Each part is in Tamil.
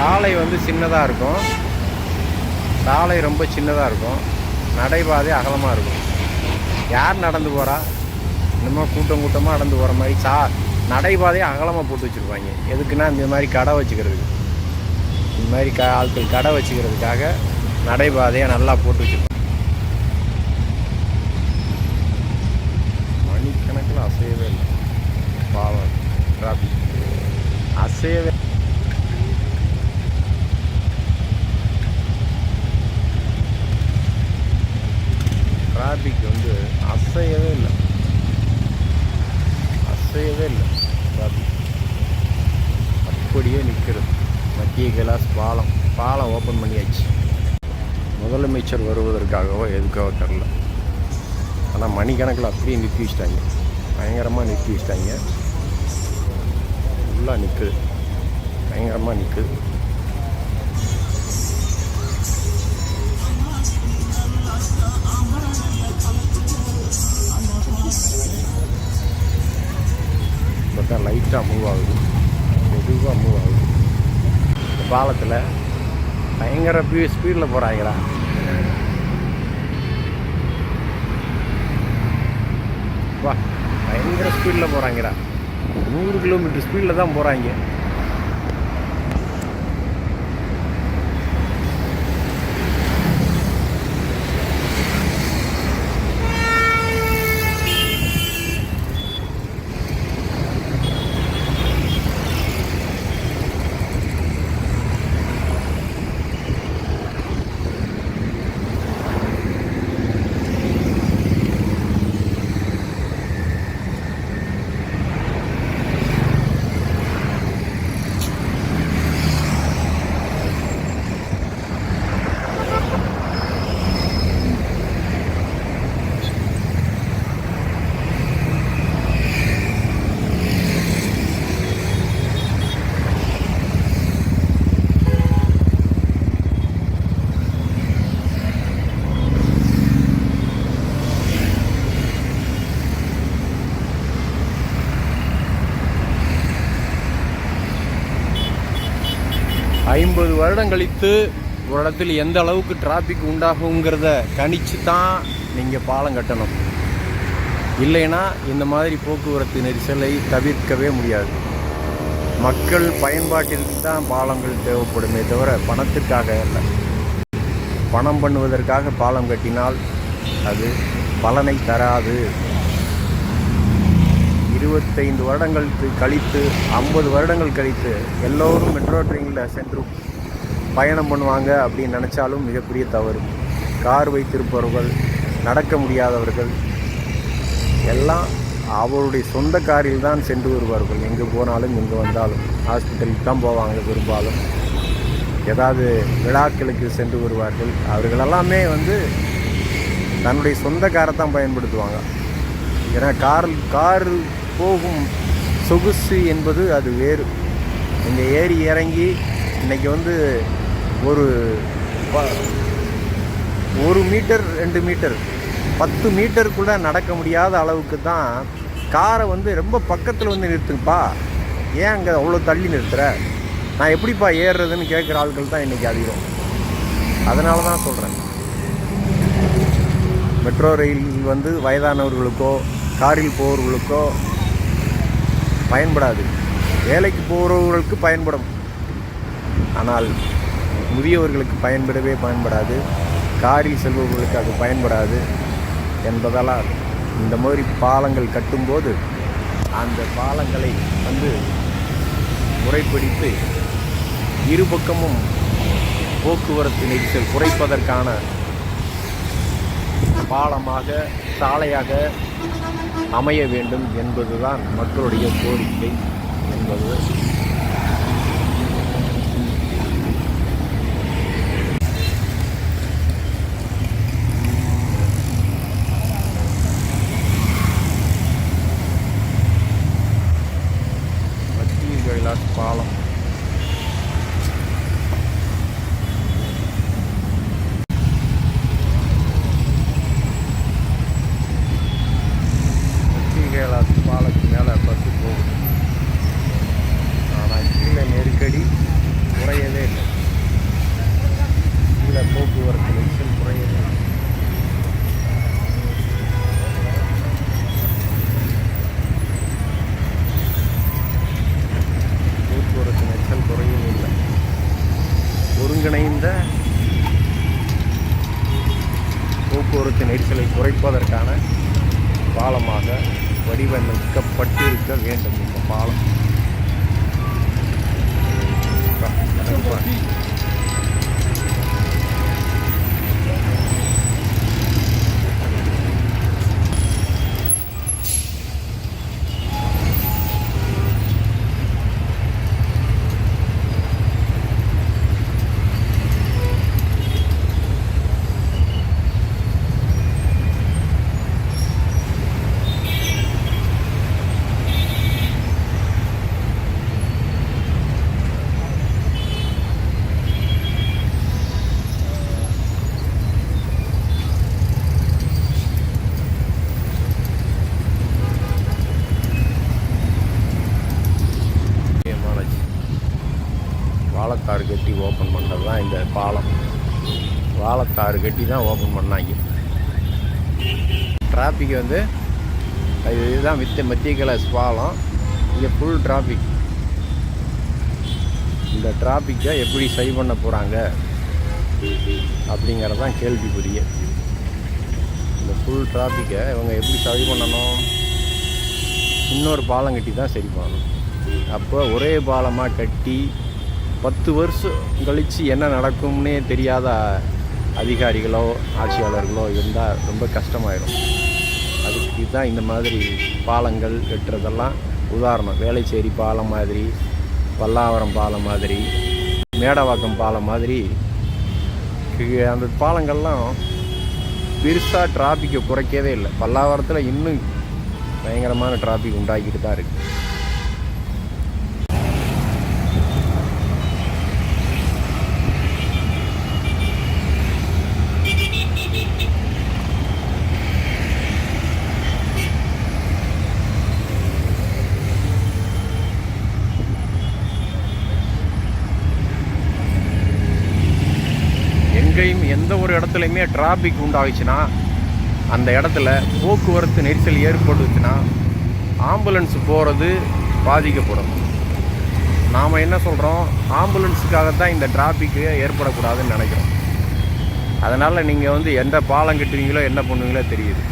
சாலை வந்து சின்னதாக இருக்கும், சாலை ரொம்ப சின்னதாக இருக்கும், நடைபாதை அகலமாக இருக்கும். யார் நடந்து போகிறா? இன்னமும் கூட்டம் கூட்டமாக நடந்து போகிற மாதிரி நடைபாதையை அகலமாக போட்டு வச்சுருப்பாங்க. எதுக்குன்னா இந்த மாதிரி கடை வச்சுக்கிறதுக்கு, இந்த மாதிரி ஆட்கள் கடை வச்சுக்கிறதுக்காக நடைபாதையை நல்லா போட்டு வச்சுருப்பாங்க. மணிக்கணக்கில் அசையவே இல்லை, பாவம் டிராஃபிக் அசையவே. டிராஃபிக் வந்து அசையவே இல்லை, அசையவே இல்லை. டிராஃபிக் அப்படியே நிற்கிறது. மத்திய கைலாஸ் பாலம் ஓப்பன் பண்ணியாச்சு. முதலமைச்சர் வருவதற்காகவோ எதுக்காகவோ தெரில, ஆனால் மணிக்கணக்கில் அப்படியே நிறுத்தி வச்சிட்டாங்க, பயங்கரமாக நிறுத்தி வச்சிட்டாங்க. ஃபுல்லாக நிற்குது, பயங்கரமாக நிற்குது. இப்போ தான் லைட்டாக மூவ் ஆகுது, மெதுவாக மூவ் ஆகுது. இந்த பாலத்தில் பயங்கர ஸ்பீடில் போகிறாங்களா. வா, பயங்கர ஸ்பீடில் போகிறாங்கடா, 100 கிலோமீட்டர் ஸ்பீடில் தான் போகிறாங்க. ஐம்பது வருடம் கழித்து ஒரு இடத்துல எந்த அளவுக்கு டிராஃபிக் உண்டாகுங்கிறத கணிச்சு தான் நீங்கள் பாலம் கட்டணும். இல்லைன்னா இந்த மாதிரி போக்குவரத்து நெரிசலை தவிர்க்கவே முடியாது. மக்கள் பயன்பாட்டிற்கு தான் பாலங்கள் தேவைப்படுமே தவிர பணத்திற்காக இல்லை. பணம் பண்ணுவதற்காக பாலம் கட்டினால் அது பலனை தராது. 25 வருடங்கள் கழித்து 50 வருடங்கள் கழித்து எல்லோரும் மெட்ரோ ட்ரெயினில் சென்று பயணம் பண்ணுவாங்க அப்படின்னு நினச்சாலும் மிகப்பெரிய தவறு. கார் வைத்திருப்பவர்கள், நடக்க முடியாதவர்கள் எல்லாம் அவருடைய சொந்த காரில் தான் சென்று வருவார்கள். எங்கே போனாலும் எங்கே வந்தாலும் ஹாஸ்பிட்டலுக்கு தான் போவாங்க. பெரும்பாலும் ஏதாவது விழாக்களுக்கு சென்று வருவார்கள். அவர்கள் எல்லாமே வந்து தன்னுடைய சொந்த காரை தான் பயன்படுத்துவாங்க. ஏன்னா கார் போகும் சொகுசு என்பது அது வேறு. இங்கே ஏறி இறங்கி இன்றைக்கி வந்து ஒரு 1 மீட்டர் 2 மீட்டர் 10 மீட்டருக்குள்ளே நடக்க முடியாத அளவுக்கு தான் காரை வந்து ரொம்ப பக்கத்தில் வந்து நிறுத்துப்பா, ஏன் அங்கே அவ்வளோ தள்ளி நிறுத்துகிற, நான் எப்படிப்பா ஏறுறதுன்னு கேட்குற ஆட்கள் தான் இன்றைக்கி அதிகம். அதனால தான் சொல்கிறேன், மெட்ரோ ரயில் வந்து வயதானவர்களுக்கோ காரில் போகிறவர்களுக்கோ பயன்படாது. வேலைக்கு போகிறவர்களுக்கு பயன்படும், ஆனால் முதியவர்களுக்கு பயன்படாது. காரில் செல்பவர்களுக்கு அது பயன்படாது என்பதால் இந்த மாதிரி பாலங்கள் கட்டும்போது அந்த பாலங்களை வந்து முறைப்படுத்தி இருபக்கமும் போக்குவரத்து நெரிசல் குறைப்பதற்கான பாலமாக, சாலையாக அமைய வேண்டும் என்பதுதான் மக்களுடைய கோரிக்கை என்பது. மத்திய கைலாஸ் பாலம் பாலத்துக்கு மேலே பஸ்ஸு போகுது. குறையவே இல்லை. கீழே போக்குவரத்து நெரிசல் குறையவே இல்லை. போக்குவரத்து நெரிசல் குறையவே இல்லை. ஒருங்கிணைந்த போக்குவரத்து நெரிசலை குறைப்பதற்கான பாலமாக வடிவமைக்கப்பட்டிருக்க வேண்டும் இந்த பாலம். வாழைத்தாறு கட்டி ஓப்பன் பண்ணுறது தான் இந்த பாலம். வாழைத்தாறு கட்டி தான் ஓப்பன் பண்ணாங்க. டிராஃபிக் வந்து இதுதான் மத்திய கிளாஸ் பாலம். இங்கே ஃபுல் டிராஃபிக். இந்த டிராஃபிக்கை எப்படி சரி பண்ண போகிறாங்க அப்படிங்கிறது தான் கேள்விக்குரிய. இந்த ஃபுல் டிராஃபிக்கை இவங்க எப்படி சரி பண்ணணும்? இன்னொரு பாலம் கட்டி தான் சரி பண்ணணும். அப்போ ஒரே பாலமாக கட்டி 10 வருஷம் கழித்து என்ன நடக்கும்னே தெரியாத அதிகாரிகளோ ஆட்சியாளர்களோ இருந்தால் ரொம்ப கஷ்டமாயிடும். அதுக்கு தான் இந்த மாதிரி பாலங்கள் கட்டுறதெல்லாம் உதாரணம். வேளச்சேரி பாலம் மாதிரி, பல்லாவரம் பாலம் மாதிரி, மேடவாக்கம் பாலம் மாதிரி அந்த பாலங்கள்லாம் பெருசாக டிராஃபிக்கை குறைக்கவே இல்லை. பல்லாவரத்தில் இன்னும் பயங்கரமான டிராஃபிக் உண்டாக்கிட்டு தான் இருக்குது. எங்கேயும் எந்த ஒரு இடத்துலையுமே டிராஃபிக் உண்டாகிச்சுன்னா அந்த இடத்துல போக்குவரத்து நெரிசல் ஏற்பட்டுச்சுன்னா ஆம்புலன்ஸ் போகிறது பாதிக்கப்படும். நாம் என்ன சொல்கிறோம்? ஆம்புலன்ஸுக்காகத்தான் இந்த டிராஃபிக்கு ஏற்படக்கூடாதுன்னு நினைக்கிறோம். அதனால் நீங்கள் வந்து எந்த பாலம் கட்டுவீங்களோ என்ன பண்ணுவீங்களோ தெரியுது.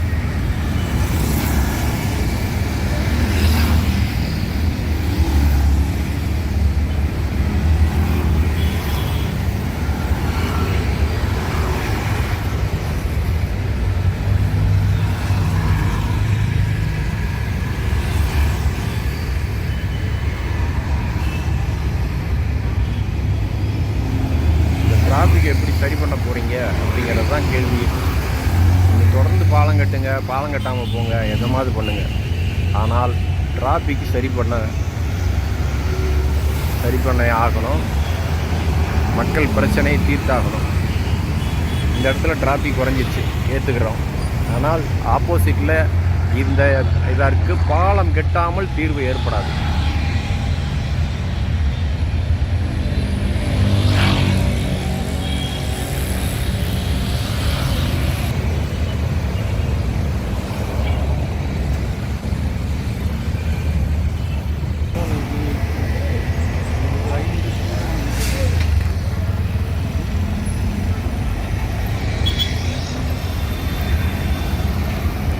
டிராஃபிக் எப்படி சரி பண்ண போகிறீங்க அப்படிங்கிறது தான் கேள்வி. நீங்கள் தொடர்ந்து பாலம் கட்டுங்க, பாலம் கட்டாமல் போங்க, எந்த மாதிரி பண்ணுங்கள். ஆனால் டிராஃபிக் சரி பண்ண ஆகணும். மக்கள் பிரச்சனையை தீர்த்தாகணும். இந்த இடத்துல டிராஃபிக் குறைஞ்சிருச்சு, ஏற்றுக்கிறோம். ஆனால் ஆப்போசிட்டில் இதற்கு பாலம் கட்டாமல் தீர்வு ஏற்படாது.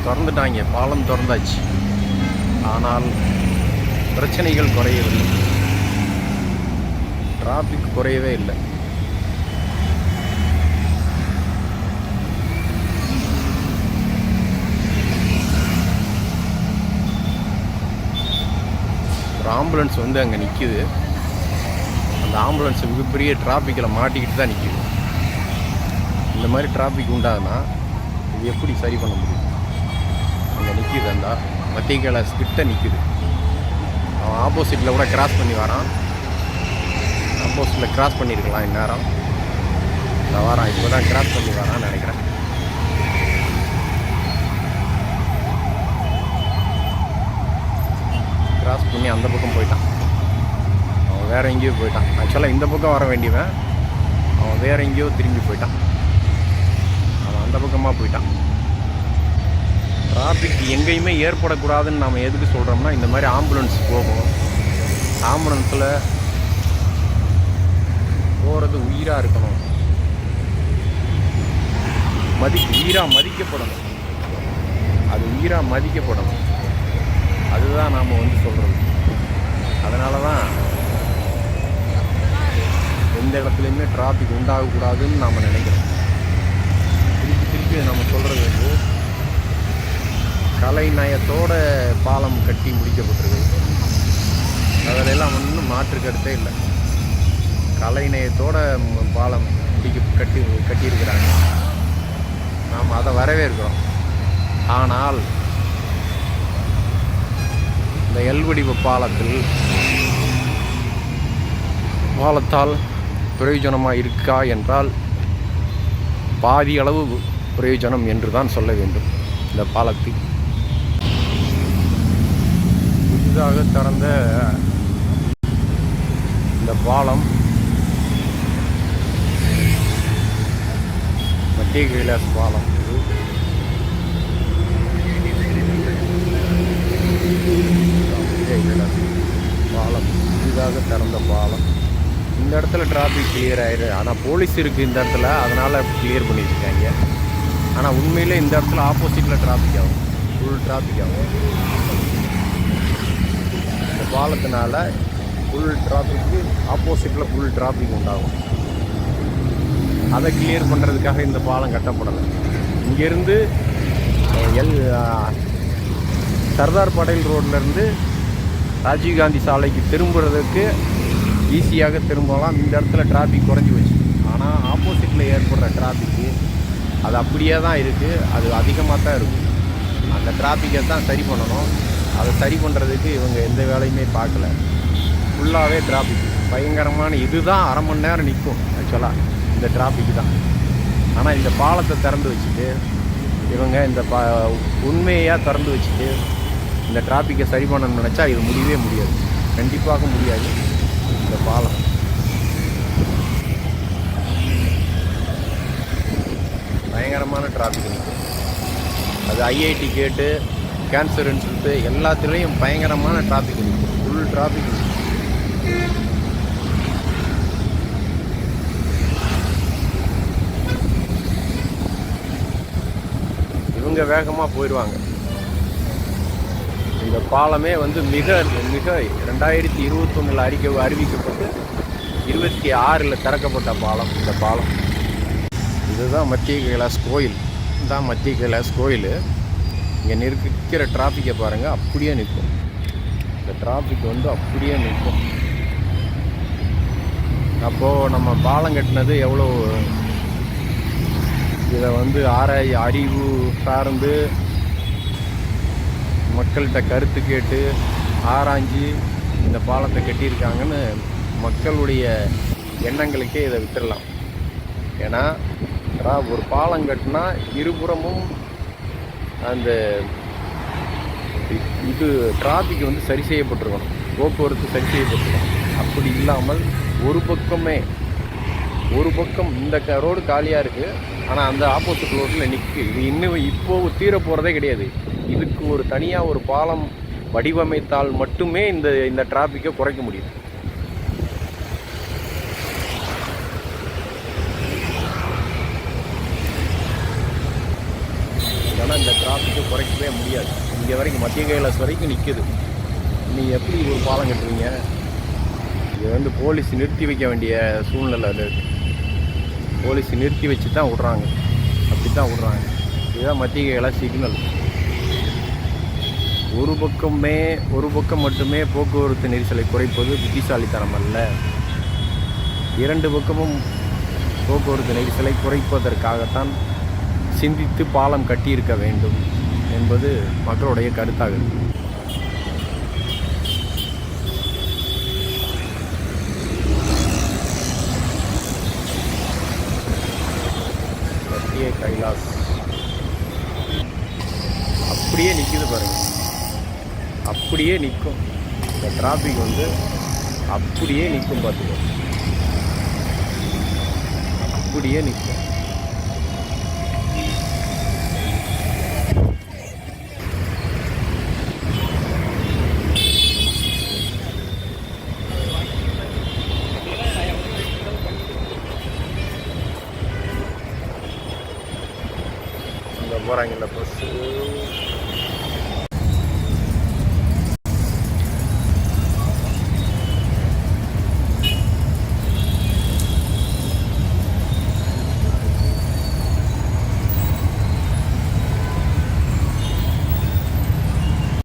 திறந்துட்டாங்க, பாலம் திறந்தாச்சு. ஆனால் பிரச்சனைகள் குறையவில்லை, டிராஃபிக் குறையவே இல்லை. ஒரு ஆம்புலன்ஸ் வந்து அங்கே நிற்கிது. அந்த ஆம்புலன்ஸ் மிகப்பெரிய டிராஃபிக்கில் மாட்டிக்கிட்டு தான் நிற்கிது. இந்த மாதிரி டிராஃபிக் உண்டாகுனா இது எப்படி சரி பண்ண முடியும்? அங்கே நிற்கிது, அந்த மத்திய கிளாஸ் கிட்ட நிற்கிது. அவன் ஆப்போசிட்டில் கூட கிராஸ் பண்ணி வரான். ஆப்போசிட்டில் கிராஸ் பண்ணியிருக்கலாம் இந்நேரம். நான் வரான், இப்போ தான் கிராஸ் பண்ணி வரான்னு நினைக்கிறேன். கிராஸ் பண்ணி அந்த பக்கம் போயிட்டான். அவ்வளோ வேறு எங்கேயோ போயிட்டான். ஆக்சுவலாக இந்த பக்கம் வர வேண்டியவன் அவன் வேறு எங்கேயோ திரும்பி போயிட்டான். அவன் அந்த பக்கமாக போயிட்டான். டிராஃபிக் எங்கேயுமே ஏற்படக்கூடாதுன்னு நம்ம எதுக்கு சொல்கிறோம்னா, இந்த மாதிரி ஆம்புலன்ஸ் போகும். ஆம்புலன்ஸில் போகிறது உயிராக இருக்கணும், உயிராக மதிக்கப்படணும். அது உயிராக மதிக்கப்படணும். அதுதான் நாம் சொல்கிறது. அதனால தான் எந்த இடத்துலையுமே டிராஃபிக் உண்டாகக்கூடாதுன்னு நாம் நினைக்கிறோம். திருப்பி நம்ம சொல்கிறது கலைநயத்தோட பாலம் கட்டி முடிக்கப்பட்டிருக்கு. அதிலெல்லாம் ஒன்றும் மாற்று கருத்தே இல்லை. கலைநயத்தோட பாலம் கட்டியிருக்கிறாங்க. நாம் அதை வரவேற்கிறோம். ஆனால் இந்த எல்வடிவ பாலத்தால் பிரயோஜனமாக இருக்கா என்றால் பாதி அளவு பிரயோஜனம் என்று தான் சொல்ல வேண்டும். இந்த பாலத்தில் புதிதாக திறந்த இந்த பாலம் மத்திய கைலாஸ் பாலம். பாலம் புதிதாக திறந்த பாலம். இந்த இடத்துல டிராஃபிக் கிளியர் ஆயிரு. ஆனால் போலீஸ் இருக்குது இந்த இடத்துல, அதனால் கிளியர் பண்ணி வச்சுருக்காங்க. ஆனால் உண்மையிலே இந்த இடத்துல ஆப்போசிட்டில் டிராஃபிக் ஆகும், ஃபுல் டிராஃபிக் ஆகும். இந்த பாலத்தினால ஃபுல் டிராஃபிக்கு ஆப்போசிட்டில் ஃபுல் டிராஃபிக் உண்டாகும். அதை கிளியர் பண்ணுறதுக்காக இந்த பாலம் கட்டப்படலை. இங்கேருந்து சர்தார் பட்டேல் ரோட்லேருந்து ராஜீவ்காந்தி சாலைக்கு திரும்புறதுக்கு ஈஸியாக திரும்பலாம். இந்த இடத்துல டிராஃபிக் குறைஞ்சி வச்சு. ஆனால் ஆப்போசிட்டில் ஏற்படுற டிராஃபிக்கு அது அப்படியே தான் இருக்குது. அது அதிகமாக தான் இருக்கும். அந்த டிராஃபிக்கை தான் சரி பண்ணணும். அதை சரி பண்ணுறதுக்கு இவங்க எந்த வேலையுமே பார்க்கல. ஃபுல்லாகவே டிராஃபிக் பயங்கரமான. இதுதான் அரை மணி நேரம் நிற்கும் ஆக்சுவலாக இந்த டிராஃபிக் தான். ஆனால் இந்த பாலத்தை திறந்து வச்சுட்டு இவங்க இந்த உண்மையாக திறந்து வச்சுட்டு இந்த டிராஃபிக்கை சரி பண்ணணும்னு நினச்சா இது முடியவே முடியாது. கண்டிப்பாக முடியாது. இந்த பாலம் பயங்கரமான டிராஃபிக் இருக்குது. அது ஐஐடி கேட்டு, கேன்சர் இன்ஸ்டியூட்டு எல்லாத்துலேயும் பயங்கரமான டிராஃபிக் இருக்குது. Full traffic. இவங்க வேகமாக போயிடுவாங்க. இந்த பாலமே மிக 2021 அறிவிக்கப்பட்டு 26 திறக்கப்பட்ட பாலம் இந்த பாலம். இதுதான் மத்திய கைலாஸ் கோயில். இதுதான் மத்திய கைலாஸ் கோயில். இங்கே நிற்கிற டிராஃபிக்கை பாருங்கள், அப்படியே நிற்கும். இந்த டிராஃபிக் அப்படியே நிற்கும். அப்போது நம்ம பாலம் கட்டினது எவ்வளோ, இதை அறிவு சார்ந்து மக்கள்கிட்ட கருத்து கேட்டு ஆராய்ஞ்சு இந்த பாலத்தை கட்டியிருக்காங்கன்னு மக்களுடைய எண்ணங்களுக்கே இதை விட்டுடலாம். ஏன்னா ஒரு பாலம் கட்டினா இருபுறமும் அந்த இது டிராஃபிக் சரி செய்யப்பட்டிருக்கணும், போக்குவரத்து சரி செய்யப்பட்டிருக்கணும். அப்படி இல்லாமல் ஒரு பக்கம் இந்த ரோடு காலியாக இருக்குது, ஆனால் அந்த ஆப்போசிட் ரோட்டில் நிற்கு. இது இன்னும் இப்போது தீர போகிறதே கிடையாது. இதுக்கு ஒரு தனியாக ஒரு பாலம் வடிவமைத்தால் மட்டுமே இந்த டிராஃபிக்கை குறைக்க முடியும். ஏன்னா இந்த டிராஃபிக்கை குறைக்கவே முடியாது. இங்கே வரைக்கும் மத்திய கைலாஸ் வரைக்கும் நிற்குது. நீங்கள் எப்படி ஒரு பாலம் கட்டுவீங்க? இது போலீஸ் நிறுத்தி வைக்க வேண்டிய சூழ்நிலை இருக்குது. போலீஸ் நிறுத்தி வச்சு தான் விட்றாங்க. அப்படி தான் விட்றாங்க. இதுதான் மத்திய கைலாஸ் சிக்னல். ஒரு பக்கம் மட்டுமே போக்குவரத்து நெரிசலை குறைப்பது புத்திசாலித்தனம் அல்ல. இரண்டு பக்கமும் போக்குவரத்து நெரிசலை குறைப்பதற்காகத்தான் சிந்தித்து பாலம் கட்டியிருக்க வேண்டும் என்பது மக்களுடைய கருத்தாக இருக்கு. மத்திய கைலாஸ் அப்படியே நிற்கிது பாருங்கள், அப்படியே நிற்கும். இந்த டிராஃபிக் அப்படியே நிற்கும் பார்த்துக்கோ, அப்படியே நிற்கும். அங்கே போகிறாங்கல்ல பஸ்ஸு.